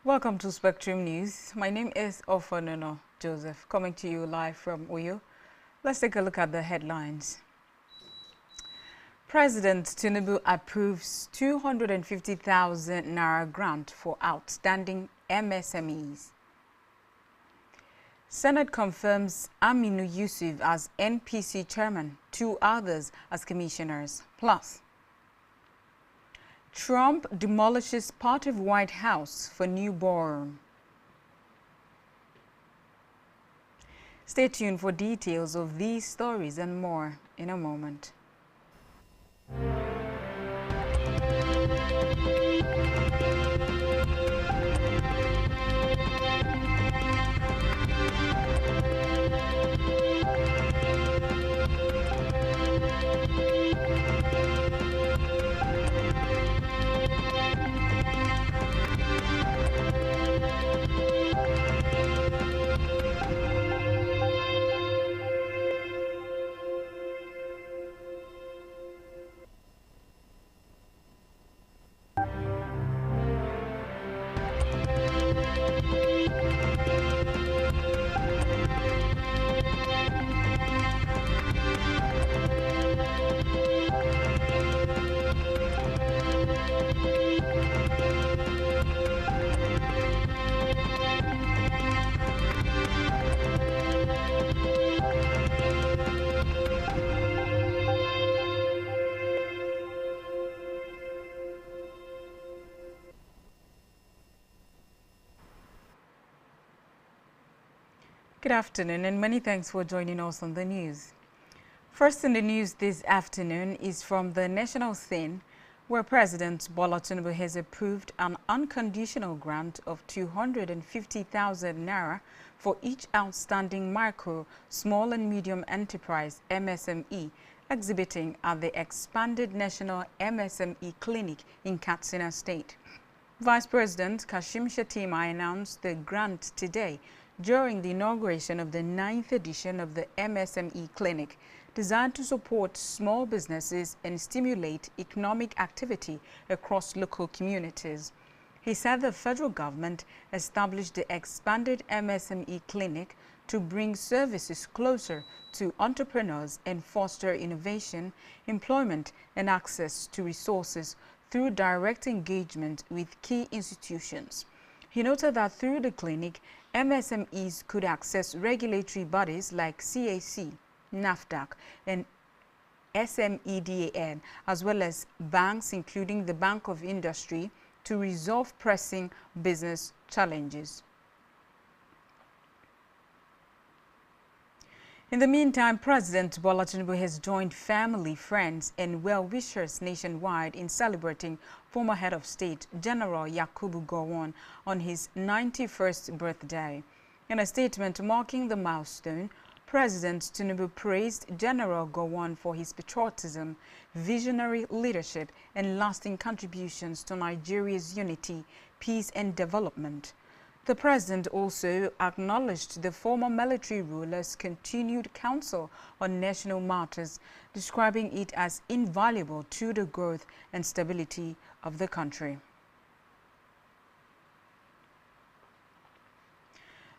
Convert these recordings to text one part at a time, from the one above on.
Welcome to Spectrum News. My name is Ofonono Joseph, coming to you live from Uyo. Let's take a look at the headlines. President Tinubu approves 250,000 Naira grant for outstanding MSMEs. Senate confirms Aminu Yusuf as NPC chairman, 2 others as commissioners. Plus, Trump demolishes part of White House for newborn. Stay tuned for details of these stories and more in a moment. Good afternoon and many thanks for joining us on the news. First in the news this afternoon is from the national scene, where President Bola Tinubu has approved an unconditional grant of 250,000 Naira for each outstanding micro, small and medium enterprise MSME exhibiting at the expanded National MSME Clinic in Katsina State. Vice President Kashim Shettima announced the grant today during the inauguration of the 9th edition of the MSME Clinic, designed to support small businesses and stimulate economic activity across local communities. He said the federal government established the expanded MSME Clinic to bring services closer to entrepreneurs and foster innovation, employment, and access to resources through direct engagement with key institutions. He noted that through the clinic, MSMEs could access regulatory bodies like CAC, NAFDAC, and SMEDAN, as well as banks, including the Bank of Industry, to resolve pressing business challenges. In the meantime, President Bola Tinubu has joined family, friends, and well-wishers nationwide in celebrating former head of state General Yakubu Gowon on his 91st birthday. In a statement marking the milestone, President Tinubu praised General Gowon for his patriotism, visionary leadership, and lasting contributions to Nigeria's unity, peace, and development. The president also acknowledged the former military ruler's continued counsel on national matters, describing it as invaluable to the growth and stability of the country.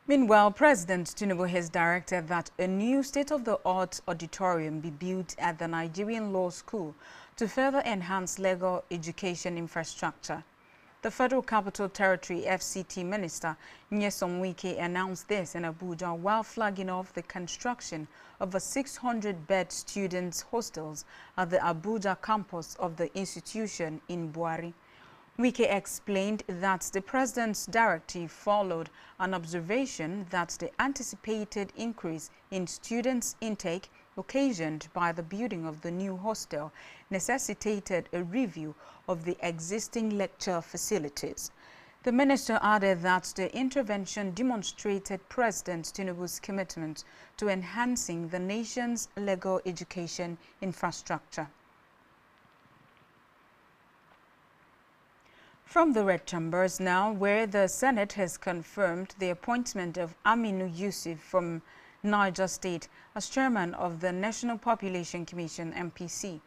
Meanwhile, President Tinubu has directed that a new state-of-the-art auditorium be built at the Nigerian Law School to further enhance legal education infrastructure. The Federal Capital Territory FCT Minister Nyesom Wike announced this in Abuja while flagging off the construction of a 600-bed students' hostels at the Abuja campus of the institution in Buari. Wike explained that the president's directive followed an observation that the anticipated increase in students' intake occasioned by the building of the new hostel necessitated a review of the existing lecture facilities. The minister added that the intervention demonstrated President Tinubu's commitment to enhancing the nation's legal education infrastructure. From the Red Chambers now, where the Senate has confirmed the appointment of Aminu Yusuf from Niger State as chairman of the National Population Commission (NPC).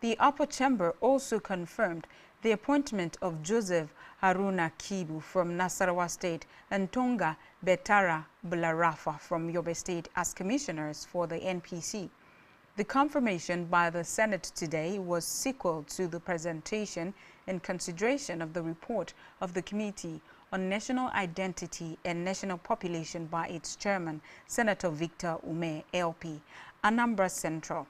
The upper chamber also confirmed the appointment of Joseph Haruna Kibu from Nasarawa State and Tonga Betara Bularafa from Yobe State as commissioners for the NPC. The confirmation by the Senate today was sequel to the presentation and consideration of the report of the Committee on National Identity and National Population by its chairman, Senator Victor Ume, LP, Anambra Central.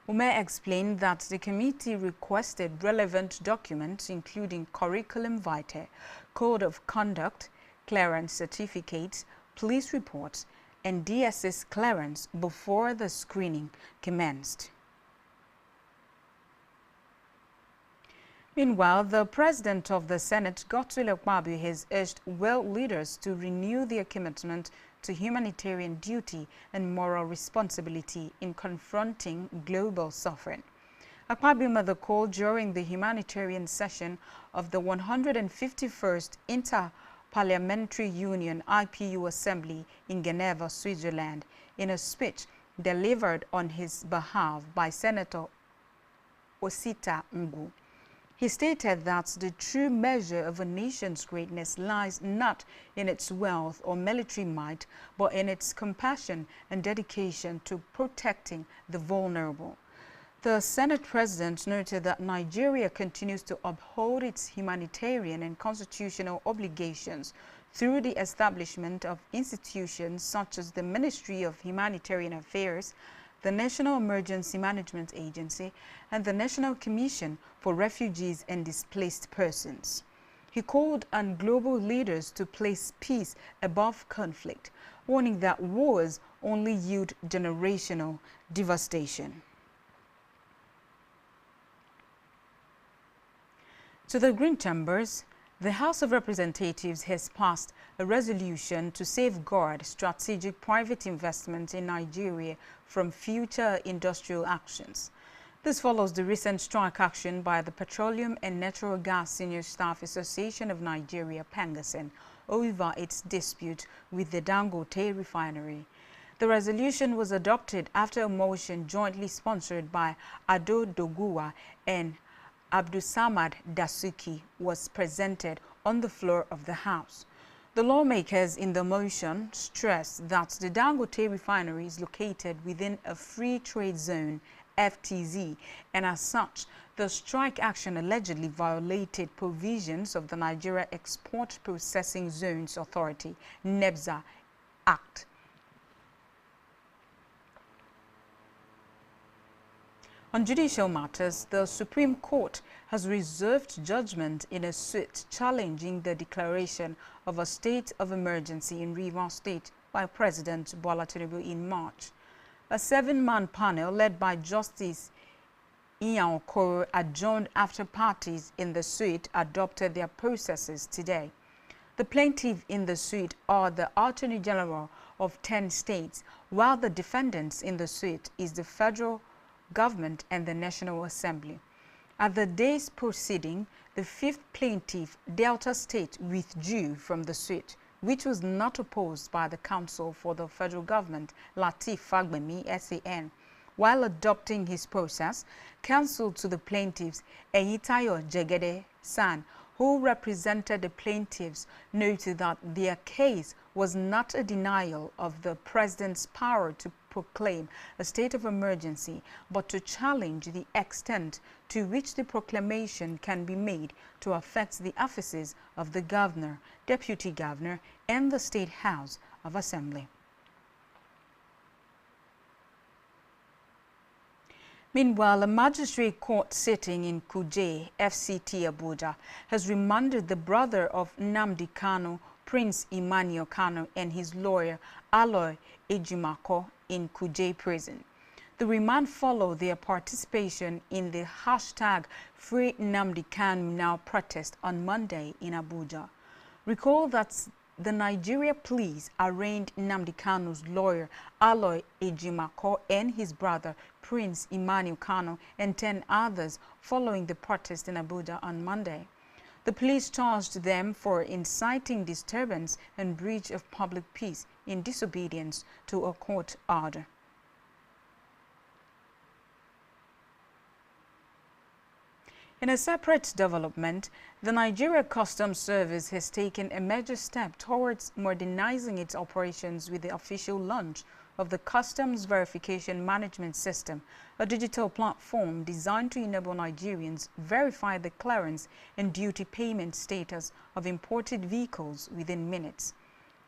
Ume explained that the committee requested relevant documents including curriculum vitae, code of conduct, clearance certificates, police reports, and DSS clearance before the screening commenced. Meanwhile, the President of the Senate, Godswill Akpabio, has urged world leaders to renew their commitment to humanitarian duty and moral responsibility in confronting global suffering. Akpabio made the call during the humanitarian session of the 151st Inter-Parliamentary Union IPU Assembly in Geneva, Switzerland, in a speech delivered on his behalf by Senator Osita Ngu. He stated that the true measure of a nation's greatness lies not in its wealth or military might, but in its compassion and dedication to protecting the vulnerable. The Senate President noted that Nigeria continues to uphold its humanitarian and constitutional obligations through the establishment of institutions such as the Ministry of Humanitarian Affairs, the National Emergency Management Agency, and the National Commission for Refugees and Displaced Persons. He called on global leaders to place peace above conflict, warning that wars only yield generational devastation. To the Green Chambers, the House of Representatives has passed a resolution to safeguard strategic private investment in Nigeria from future industrial actions. This follows the recent strike action by the Petroleum and Natural Gas Senior Staff Association of Nigeria, PANGASEN, over its dispute with the Dangote refinery. The resolution was adopted after a motion jointly sponsored by Ado Doguwa and Abdusamad Dasuki was presented on the floor of the House. The lawmakers in the motion stressed that the Dangote refinery is located within a free trade zone, FTZ, and as such, the strike action allegedly violated provisions of the Nigeria Export Processing Zones Authority, NEBZA, Act. On judicial matters, the Supreme Court has reserved judgment in a suit challenging the declaration of a state of emergency in Rivers State by President Bola Tinubu in March. A 7-man panel led by Justice Ian Okoro adjourned after parties in the suit adopted their processes today. The plaintiffs in the suit are the Attorney General of 10 states, while the defendants in the suit is the federal government and the National Assembly. At the day's proceeding, the 5th plaintiff, Delta State, withdrew from the suit, which was not opposed by the counsel for the federal government, Lateef Fagbemi, SAN. While adopting his process, counsel to the plaintiffs, Eyitayo Jegede San, who represented the plaintiffs, noted that their case was not a denial of the president's power to proclaim a state of emergency, but to challenge the extent to which the proclamation can be made to affect the offices of the governor, deputy governor, and the State House of Assembly. Meanwhile, a magistrate court sitting in Kuje, FCT Abuja, has remanded the brother of Nnamdi Kanu, Prince Emmanuel Kanu, and his lawyer, Aloy Ejimako, in Kuje prison. The remand followed their participation in the hashtag Free Nnamdi Kanu Now protest on Monday in Abuja. Recall that the Nigeria police arraigned Nnamdi Kanu's lawyer, Aloy Ejimako, and his brother, Prince Emmanuel Kanu, and 10 others following the protest in Abuja on Monday. The police charged them for inciting disturbance and breach of public peace in disobedience to a court order. In a separate development, the Nigeria Customs Service has taken a major step towards modernizing its operations with the official launch of the Customs Verification Management System, a digital platform designed to enable Nigerians verify the clearance and duty payment status of imported vehicles within minutes.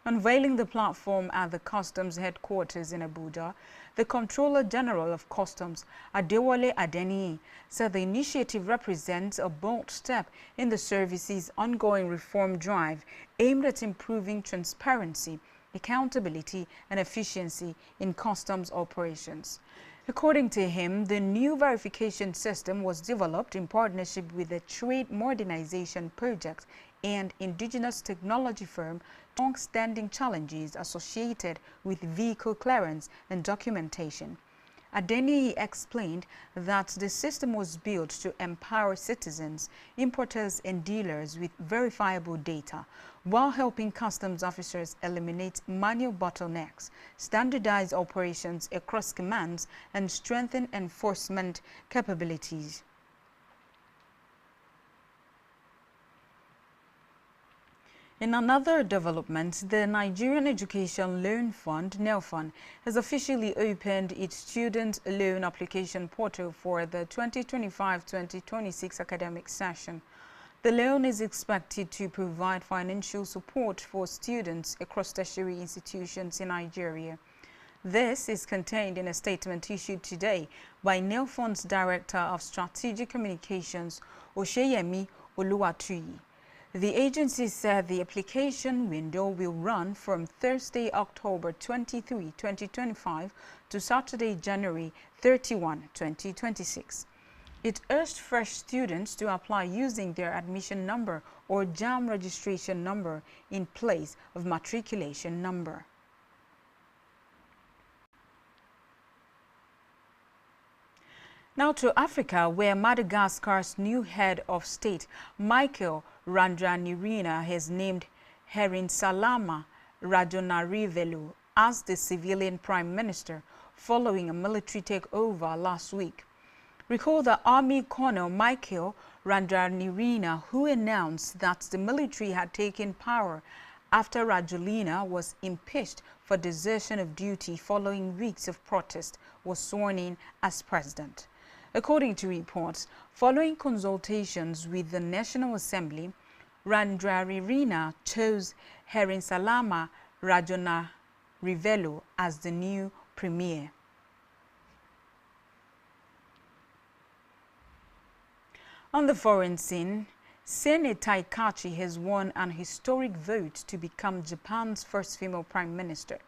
Unveiling the platform at the Customs headquarters in Abuja, the Comptroller General of Customs, Adewale Adeniyi, said the initiative represents a bold step in the service's ongoing reform drive aimed at improving transparency, accountability, and efficiency in customs operations. According to him, the new verification system was developed in partnership with the Trade Modernization Project and indigenous technology firm, long-standing challenges associated with vehicle clearance and documentation. Adeniyi explained that the system was built to empower citizens, importers and dealers with verifiable data, while helping customs officers eliminate manual bottlenecks, standardize operations across commands, and strengthen enforcement capabilities. In another development, the Nigerian Education Loan Fund, NELFund, has officially opened its student loan application portal for the 2025-2026 academic session. The loan is expected to provide financial support for students across tertiary institutions in Nigeria. This is contained in a statement issued today by NELFund's Director of Strategic Communications, Osheyemi Oluwatuyi. The agency said the application window will run from Thursday, October 23, 2025 to Saturday, January 31, 2026. It urged fresh students to apply using their admission number or JAM registration number in place of matriculation number. Now to Africa, where Madagascar's new head of state, Michael Randrianirina, has named Herinsalama Radonarivelu as the civilian prime minister following a military takeover last week. Recall that Army Colonel Michael Randrianirina, who announced that the military had taken power after Rajolina was impeached for desertion of duty following weeks of protest, was sworn in as president. According to reports, following consultations with the National Assembly, Randrianirina chose Herinsalama Radonarivelu as the new premier. On the foreign scene, Sene Taikachi has won an historic vote to become Japan's first female prime minister.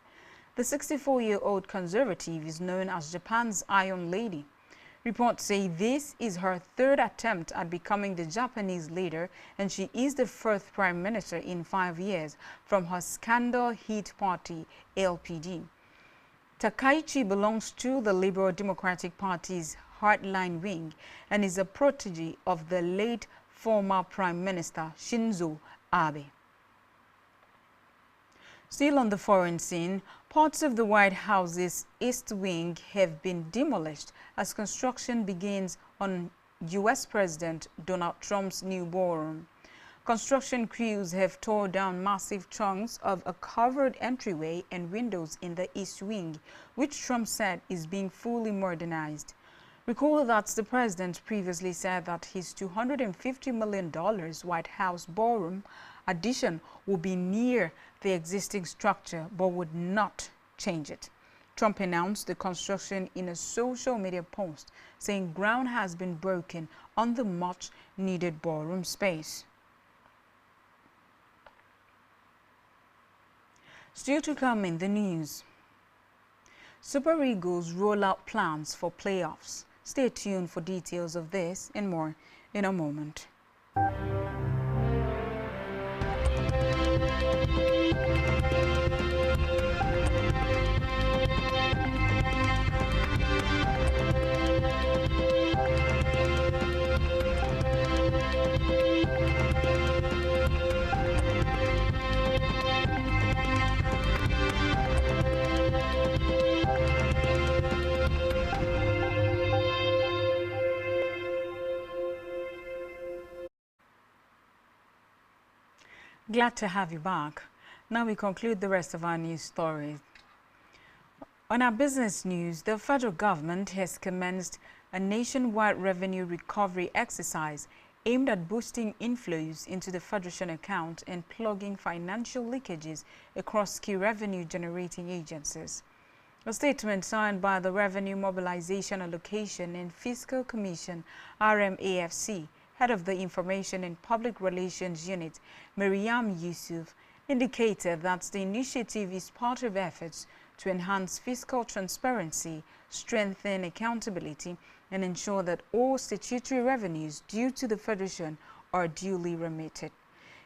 The 64-year-old conservative is known as Japan's Iron Lady. Reports say this is her third attempt at becoming the Japanese leader, and she is the first prime minister in 5 years from her scandal-hit party, LPD. Takaichi belongs to the Liberal Democratic Party's hardline wing and is a protege of the late former Prime Minister Shinzo Abe. Still on the foreign scene, parts of the White House's East Wing have been demolished as construction begins on U.S. President Donald Trump's new ballroom. Construction crews have torn down massive chunks of a covered entryway and windows in the East Wing, which Trump said is being fully modernized. Recall that the president previously said that his $250 million White House ballroom addition will be near the existing structure but would not change it. Trump announced the construction in a social media post, saying ground has been broken on the much-needed ballroom space. Still to come in the news. Super Eagles roll out plans for playoffs. Stay tuned for details of this and more in a moment. Glad to have you back. Now we conclude the rest of our news stories. On our business news, the federal government has commenced a nationwide revenue recovery exercise aimed at boosting inflows into the Federation account and plugging financial leakages across key revenue-generating agencies. A statement signed by the Revenue Mobilization Allocation and Fiscal Commission (RMAFC) head of the Information and Public Relations Unit, Maryam Yusuf, indicated that the initiative is part of efforts to enhance fiscal transparency, strengthen accountability, and ensure that all statutory revenues due to the Federation are duly remitted.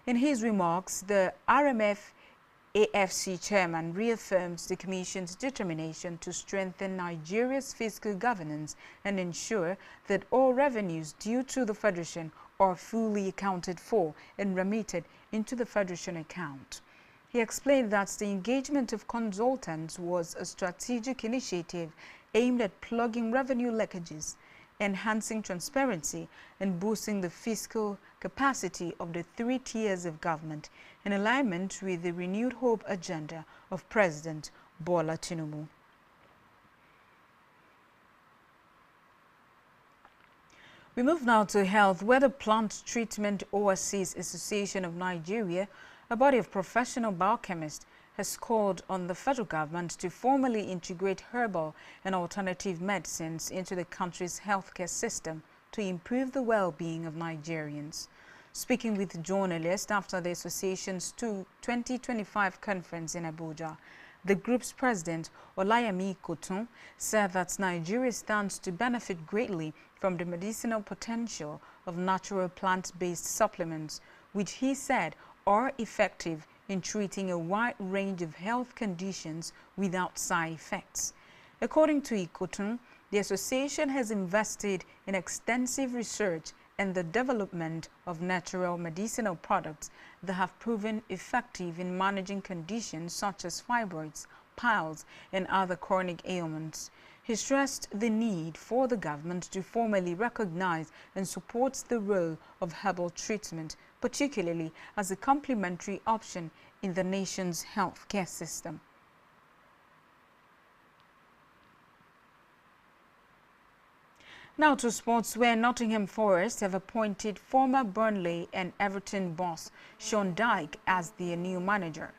In his remarks, the RMAFC chairman reaffirms the Commission's determination to strengthen Nigeria's fiscal governance and ensure that all revenues due to the Federation are fully accounted for and remitted into the Federation account. He explained that the engagement of consultants was a strategic initiative aimed at plugging revenue leakages, enhancing transparency, and boosting the fiscal capacity of the three tiers of government in alignment with the renewed hope agenda of President Bola Tinubu. We move now to health, where the Plant Treatment Overseas Association of Nigeria, a body of professional biochemists, has called on the federal government to formally integrate herbal and alternative medicines into the country's healthcare system to improve the well-being of Nigerians. Speaking with journalists after the association's 2025 conference in Abuja, the group's president, Olayemi Kotun, said that Nigeria stands to benefit greatly from the medicinal potential of natural plant-based supplements, which he said are effective in treating a wide range of health conditions without side effects. According to Ikotun, the association has invested in extensive research and the development of natural medicinal products that have proven effective in managing conditions such as fibroids, piles, and other chronic ailments. He stressed the need for the government to formally recognize and support the role of herbal treatment, particularly as a complementary option in the nation's healthcare system. Now to sports, where Nottingham Forest have appointed former Burnley and Everton boss Sean Dyche as their new manager.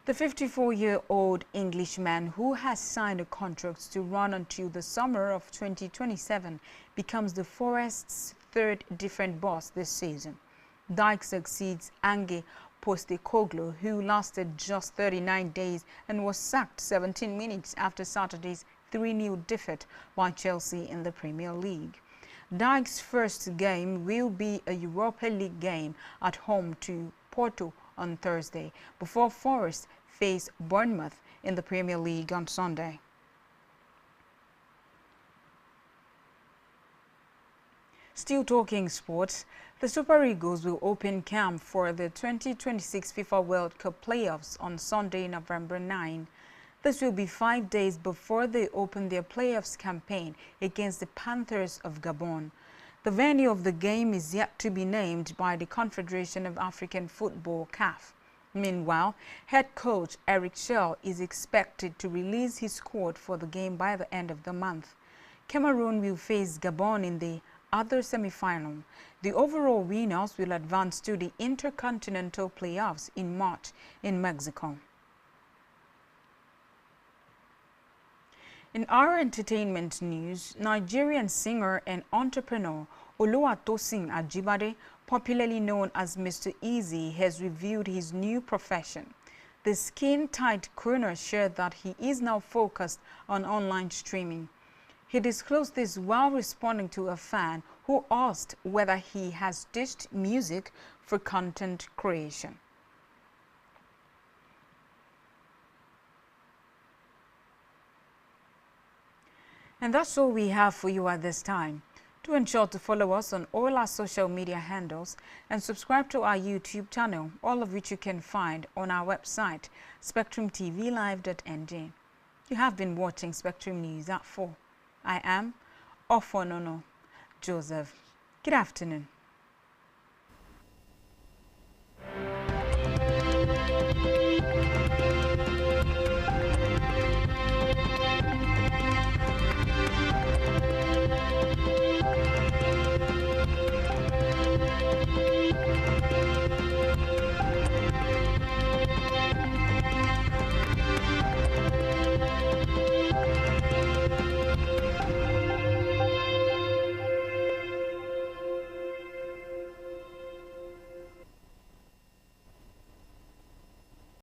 The 54-year-old Englishman, who has signed a contract to run until the summer of 2027, becomes the Forest's third different boss this season. Dyche succeeds Ange Postecoglou, who lasted just 39 days and was sacked 17 minutes after Saturday's 3-0 defeat by Chelsea in the Premier League. Dyche's first game will be a Europa League game at home to Porto on Thursday, before Forest face Bournemouth in the Premier League on Sunday. Still talking sports, the Super Eagles will open camp for the 2026 FIFA World Cup playoffs on Sunday, November 9. This will be 5 days before they open their playoffs campaign against the Panthers of Gabon. The venue of the game is yet to be named by the Confederation of African Football (CAF). Meanwhile, head coach Eric Schell is expected to release his squad for the game by the end of the month. Cameroon will face Gabon in the other semi-final. The overall winners will advance to the Intercontinental Playoffs in March in Mexico. In our entertainment news, Nigerian singer and entrepreneur Oluwatosin Ajibade, popularly known as Mr. Easy, has revealed his new profession. The skin-tight crooner shared that he is now focused on online streaming. He disclosed this while responding to a fan who asked whether he has ditched music for content creation. And that's all we have for you at this time. Do ensure to follow us on all our social media handles and subscribe to our YouTube channel, all of which you can find on our website, spectrumtvlive.ng. You have been watching Spectrum News at 4. I am Ofonono Joseph. Good afternoon.